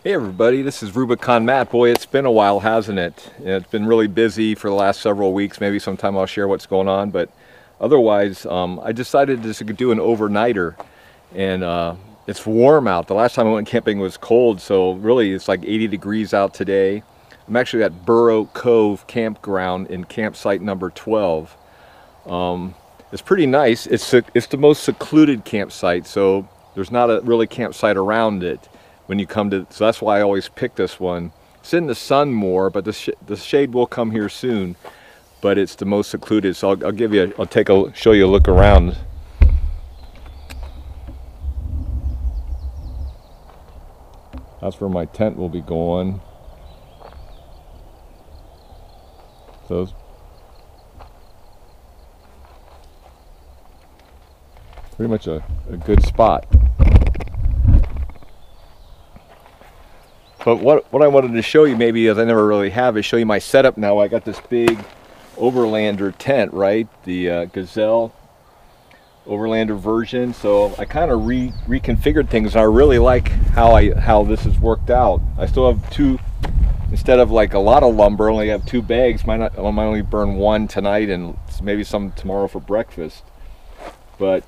Hey everybody, this is Rubicon Matt. Boy, it's been a while, hasn't it? It's been really busy for the last several weeks. Maybe sometime I'll share what's going on, but otherwise, I decided to do an overnighter, and it's warm out. The last time I went camping was cold, so really it's like 80 degrees out today. I'm actually at Burr Oak Cove Campground in campsite number 12. It's pretty nice. It's the most secluded campsite, so there's not a really campsite around it when you come to, so that's why I always pick this one. It's in the sun more, but the shade will come here soon, but it's the most secluded. So I'll show you a look around. That's where my tent will be going. So it's pretty much a good spot. But what I wanted to show you, maybe as I never really have, is show you my setup now. I got this big Overlander tent, right? The Gazelle Overlander version. So I kind of reconfigured things. I really like how this has worked out. I still have two, instead of like a lot of lumber, I only have 2 bags. I might only burn 1 tonight and maybe some tomorrow for breakfast. But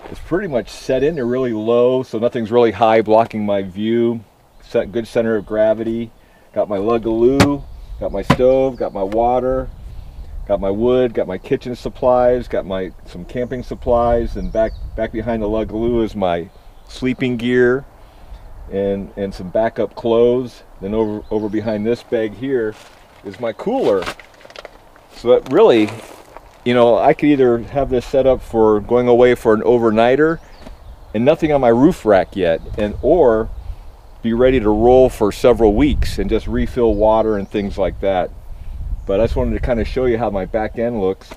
it's pretty much set in there really low, so nothing's really high blocking my view. Good center of gravity. Got my lug-a-loo, got my stove, got my water, got my wood, got my kitchen supplies, got some camping supplies, and back behind the lug-a-loo is my sleeping gear and some backup clothes. Then over behind this bag here is my cooler. So that really, you know, I could either have this set up for going away for an overnighter and nothing on my roof rack yet, or be ready to roll for several weeks and just refill water and things like that. But I just wanted to kind of show you how my back end looks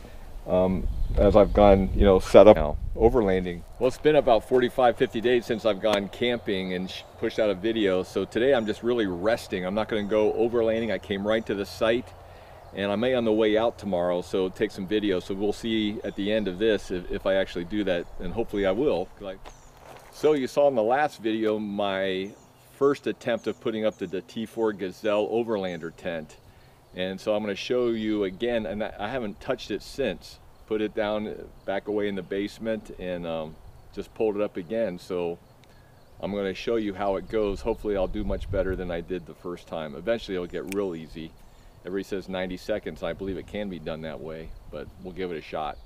as I've gone, you know, set up now. Overlanding. Well, it's been about 45-50 days since I've gone camping and pushed out a video, so today I'm just really resting. I'm not going to go overlanding. I came right to the site, and I may on the way out tomorrow, so take some video. So we'll see at the end of this if I actually do that, and hopefully I will. So you saw in the last video my first attempt of putting up the T4 Gazelle Overlander tent, and so I'm going to show you again, and I haven't touched it since. Put it down back away in the basement and just pulled it up again, so I'm going to show you how it goes. Hopefully I'll do much better than I did the first time. Eventually it'll get real easy. Everybody says 90 seconds. I believe it can be done that way, but we'll give it a shot.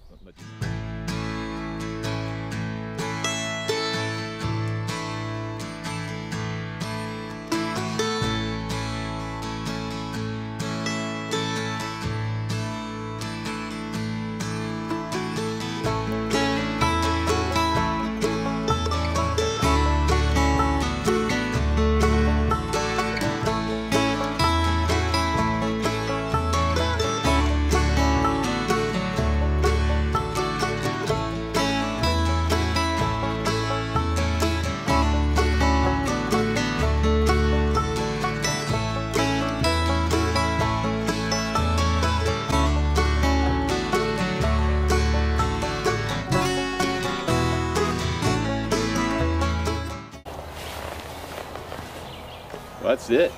That's it.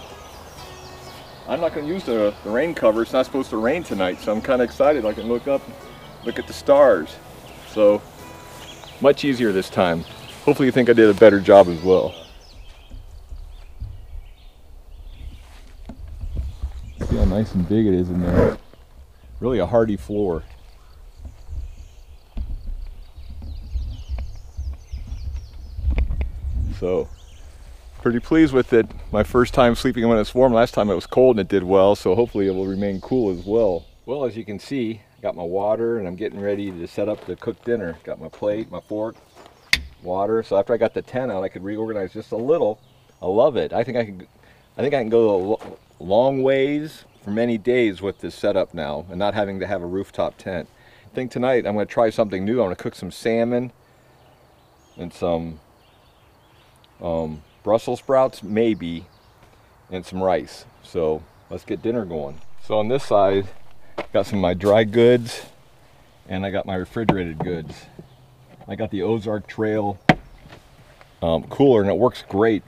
I'm not going to use the rain cover. It's not supposed to rain tonight, so I'm kind of excited. I can look up, look at the stars. So much easier this time. Hopefully you think I did a better job as well. See how nice and big it is in there. Really a hardy floor. So pretty pleased with it. My first time sleeping when it's warm. Last time it was cold and it did well, so hopefully it will remain cool as well. Well, as you can see, I got my water and I'm getting ready to set up to cook dinner. Got my plate, my fork, water. So after I got the tent out, I could reorganize just a little. I love it. I think I can go a long ways for many days with this setup now and not having to have a rooftop tent. I think tonight I'm going to try something new. I'm going to cook some salmon and some Brussels sprouts, maybe, and some rice. So let's get dinner going. So on this side, got some of my dry goods and I got my refrigerated goods. I got the Ozark Trail cooler and it works great.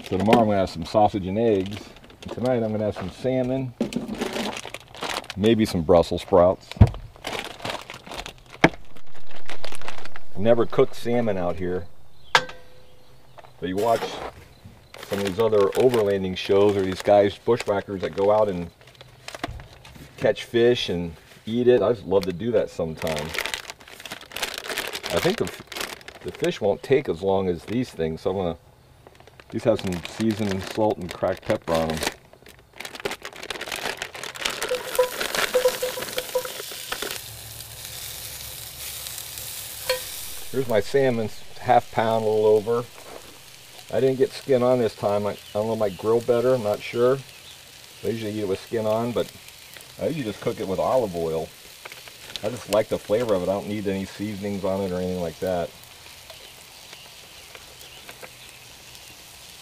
So tomorrow I'm going to have some sausage and eggs. And tonight I'm going to have some salmon, maybe some Brussels sprouts. I've never cooked salmon out here, but you watch some of these other overlanding shows, or these guys, bushwhackers, that go out and catch fish and eat it. I just love to do that sometime. I think the fish won't take as long as these things, so I'm going to these have some seasoned salt and cracked pepper on them. Here's my salmon, half pound, a little over. I didn't get skin on this time. I don't know, it might grill better, I'm not sure. I usually eat it with skin on, but I usually just cook it with olive oil. I just like the flavor of it. I don't need any seasonings on it or anything like that.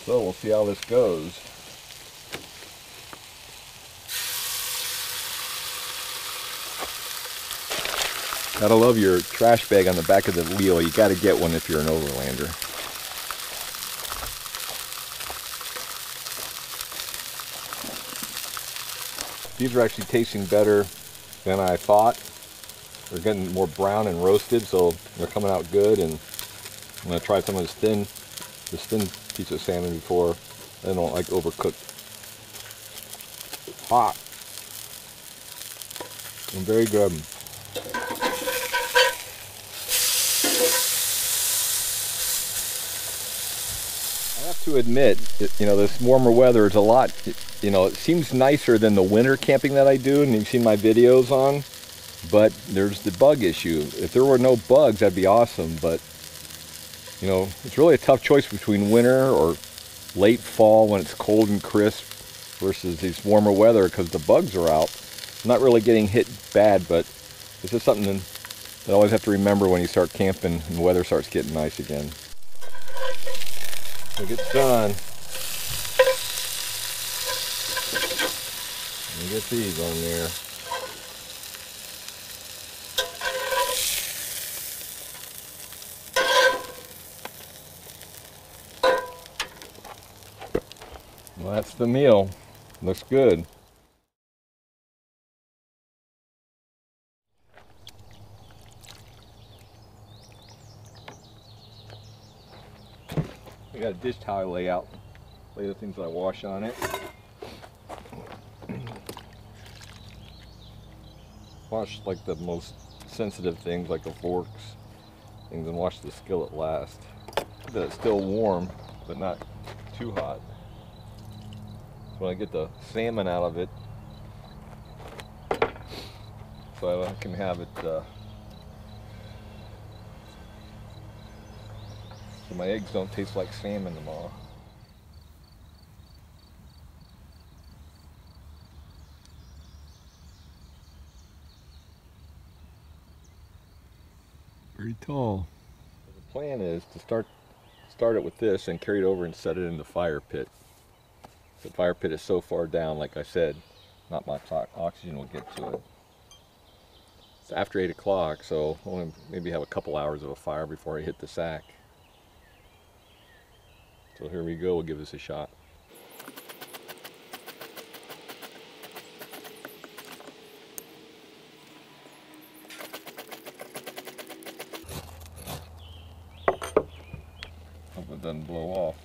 So we'll see how this goes. Gotta love your trash bag on the back of the wheel. You gotta get one if you're an overlander. These are actually tasting better than I thought. They're getting more brown and roasted, so they're coming out good. And I'm gonna try some of this thin piece of salmon before. I don't like overcooked. It's hot and very good. I have to admit, you know, this warmer weather is a lot, you know, it seems nicer than the winter camping that I do, and you've seen my videos on, but there's the bug issue. If there were no bugs, that'd be awesome, but, you know, it's really a tough choice between winter or late fall when it's cold and crisp versus these warmer weather because the bugs are out. I'm not really getting hit bad, but it's just something that I always have to remember when you start camping and the weather starts getting nice again. So it gets done. And get these on there. Well, that's the meal. Looks good. I got a dish towel layout. Lay the things that I wash on it. Wash like the most sensitive things, like the forks, things, and wash the skillet last. That it's still warm, but not too hot. So when I get the salmon out of it, so I can have it. So my eggs don't taste like salmon tomorrow. Very tall. The plan is to start it with this and carry it over and set it in the fire pit. The fire pit is so far down, like I said, not much oxygen will get to it. It's after 8 o'clock, so I want to maybe have a couple hours of a fire before I hit the sack. So here we go, we'll give this a shot. Hope it doesn't blow off.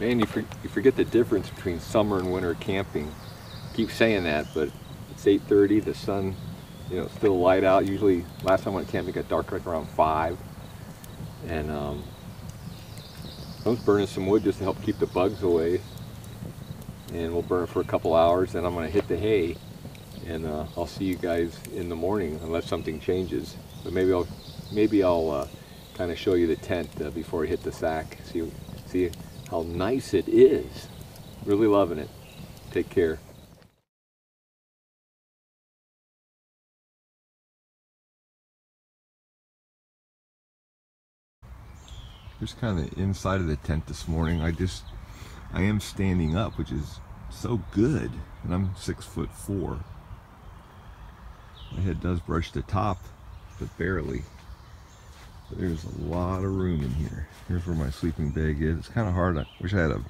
Man, you forget the difference between summer and winter camping. I keep saying that, but it's 8:30, the sun, you know, it's still light out. Usually, last time I went camping, it got dark like around 5. And I was burning some wood just to help keep the bugs away. And we'll burn it for a couple hours, then I'm going to hit the hay. And I'll see you guys in the morning, unless something changes. But maybe I'll kind of show you the tent before I hit the sack. See how nice it is. Really loving it. Take care. Here's kind of the inside of the tent this morning. I just I am standing up, which is so good, and I'm 6'4". My head does brush the top, but barely. But there's a lot of room in here. Here's where my sleeping bag is. It's kind of hard. I wish I had a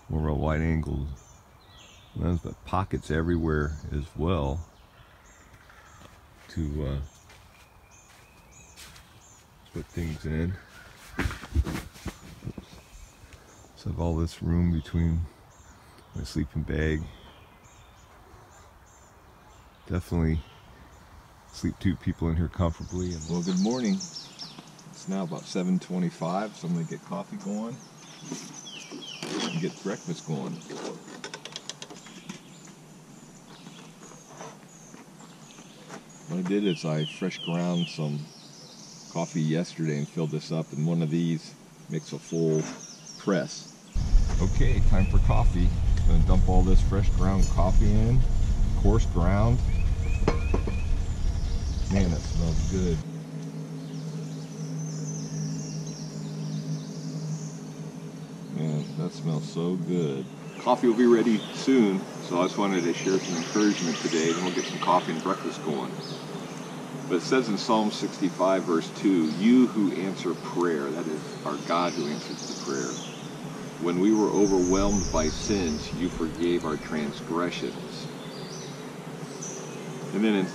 more of a wide angle lens, but pockets everywhere as well to put things in. So I have all this room between my sleeping bag. Definitely sleep two people in here comfortably. Well, good morning. It's now about 7:25, so I'm going to get coffee going and get breakfast going. What I did is I fresh ground some coffee yesterday and filled this up, and one of these makes a full press. Okay, time for coffee. I'm going to dump all this fresh ground coffee in, coarse ground. Man, that smells good. Man, that smells so good. Coffee will be ready soon, so I just wanted to share some encouragement today, then we'll get some coffee and breakfast going. But it says in Psalm 65 verse 2, you who answer prayer, that is our God who answers the prayer. When we were overwhelmed by sins, you forgave our transgressions. And then in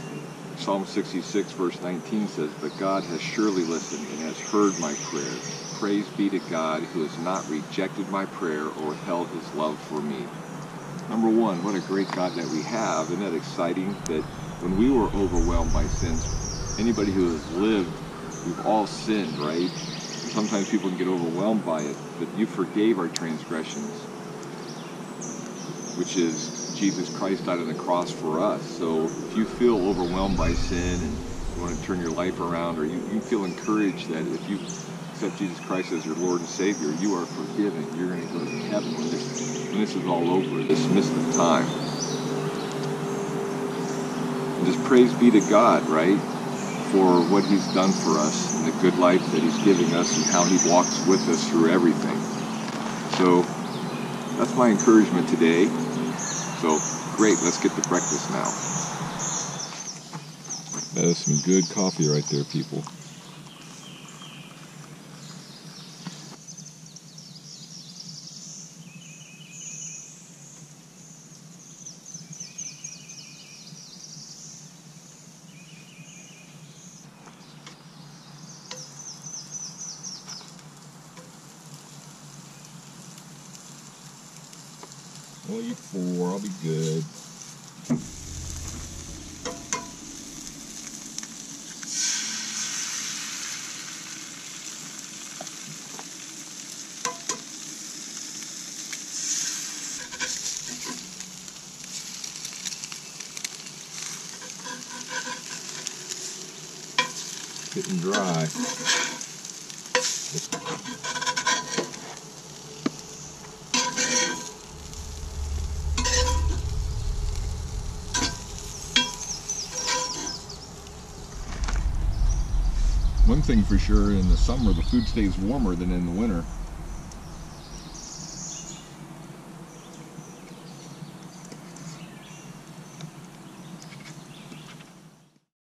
Psalm 66 verse 19 says, but God has surely listened and has heard my prayer. Praise be to God who has not rejected my prayer or withheld his love for me. Number one, what a great God that we have. Isn't that exciting that when we were overwhelmed by sins, anybody who has lived, we've all sinned, right? Sometimes people can get overwhelmed by it, but you forgave our transgressions, which is Jesus Christ died on the cross for us. So if you feel overwhelmed by sin and you want to turn your life around, or you feel encouraged that if you accept Jesus Christ as your Lord and Savior, you are forgiven. You're going to go to heaven when this is all over, this mist of time. And just praise be to God, right? For what he's done for us and the good life that he's giving us and how he walks with us through everything. So that's my encouragement today. So great, let's get to breakfast now. That is some good coffee right there, people. I'll eat 4, I'll be good. Getting dry. One thing for sure, in the summer the food stays warmer than in the winter.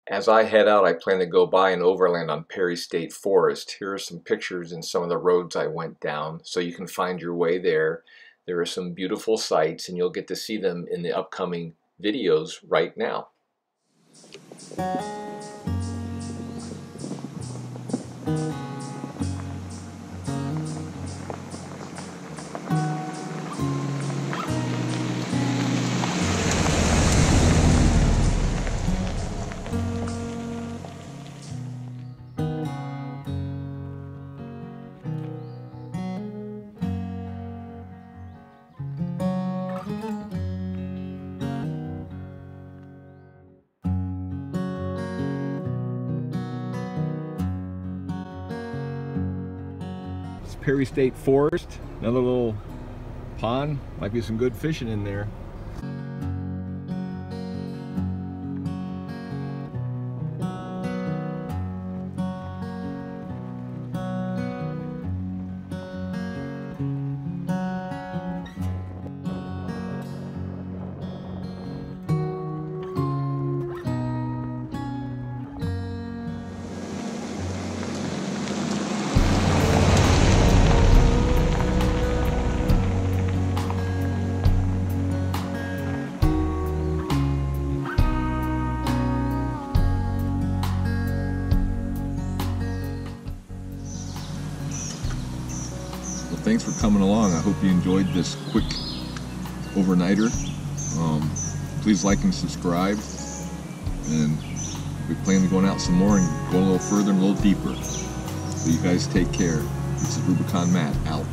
As I head out, I plan to go by an overland on Perry State Forest. Here are some pictures and some of the roads I went down, so you can find your way there. There are some beautiful sights, and you'll get to see them in the upcoming videos right now. Perry State Forest, another little pond, might be some good fishing in there. thanks for coming along. I hope you enjoyed this quick overnighter. Please like and subscribe, and we plan on going out some more and going a little further and a little deeper. So you guys take care. This is Rubicon Matt out.